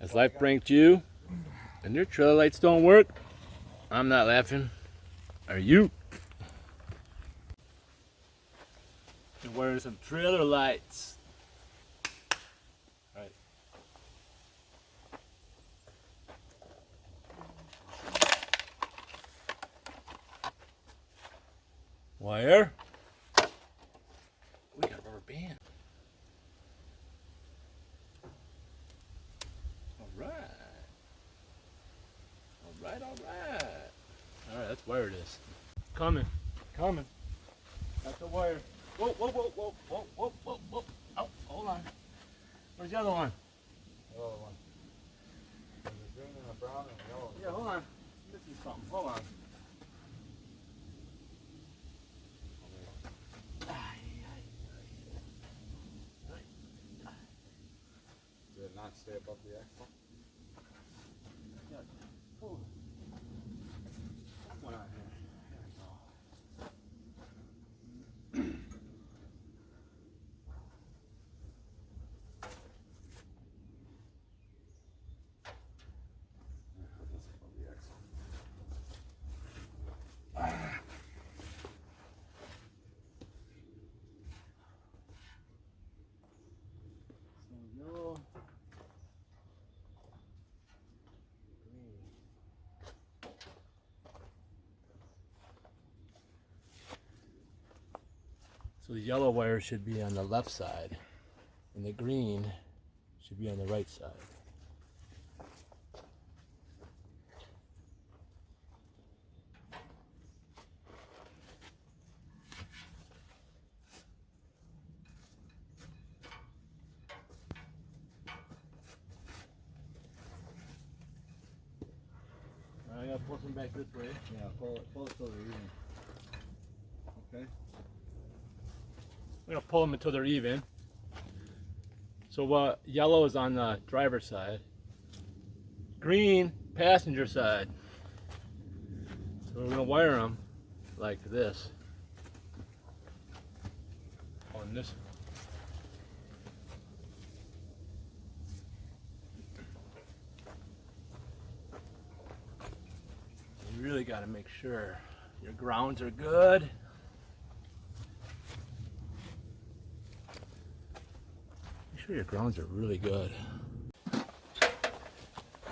Has life pranked you and your trailer lights don't work? I'm not laughing. Are you? You're wearing some trailer lights. Right. Wire. We got a rubber band. Alright. Alright, let's wire this. Coming. Got the wire. Whoa. Oh, hold on. Where's the other one? The other one. There's a green and a brown and a yellow. Yeah, hold on. Missing something. Hold on. Did it not stay above the axle? What's going on here? There we go. That's above the axle. Yellow. So the yellow wire should be on the left side, and the green should be on the right side. I gotta pull some back this way. Yeah, pull it till they're even. Okay. We're gonna pull them until they're even. So yellow is on the driver's side, green passenger side. So we're gonna wire them like this on this. You really gotta make sure your grounds are good. Make sure your grounds are really good.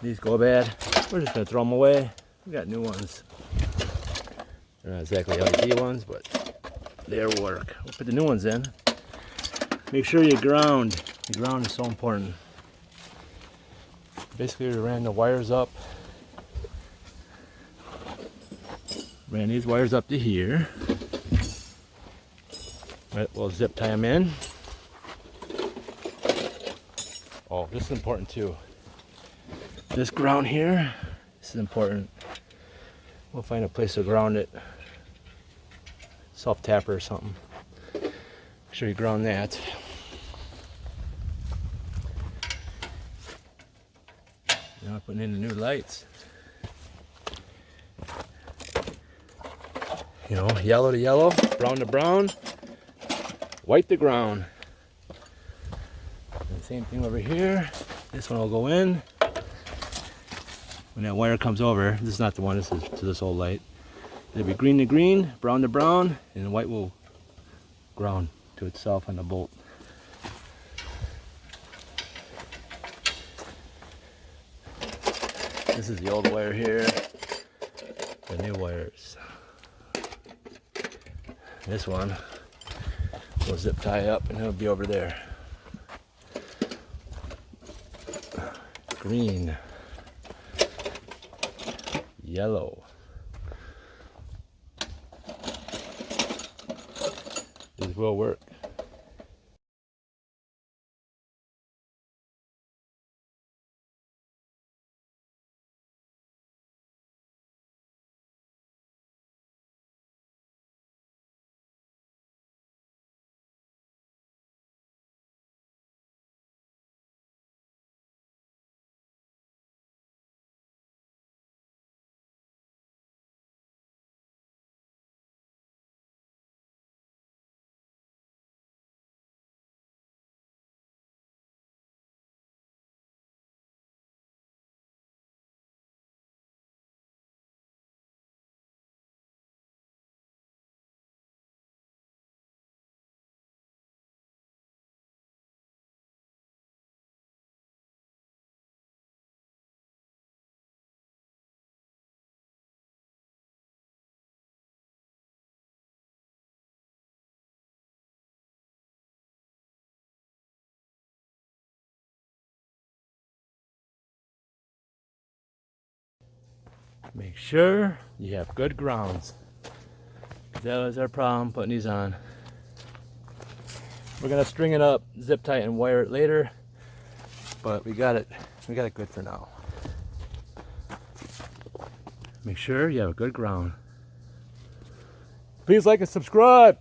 These go bad, we're just gonna throw them away. We got new ones. They're not exactly LED ones, but they'll work. We'll put the new ones in. Make sure you ground. The ground is so important. Basically, we ran the wires up. Ran these wires up to here. Right, we'll zip tie them in. Oh, this is important too. This ground here, this is important. We'll find a place to ground it. Self-tapper or something. Make sure you ground that. Now we're putting in the new lights. You know, yellow to yellow, brown to brown, white to ground. And same thing over here. This one will go in. When that wire comes over, this is not the one, this is to this old light. It'll be green to green, brown to brown, and white will ground to itself on the bolt. This is the old wire here, the new wires. This one will zip tie up and it'll be over there. Green, yellow. This will work. Make sure you have good grounds. That was our problem putting these on. We're gonna string it up, zip tie it, and wire it later. But we got it good for now. Make sure you have a good ground. Please like and subscribe.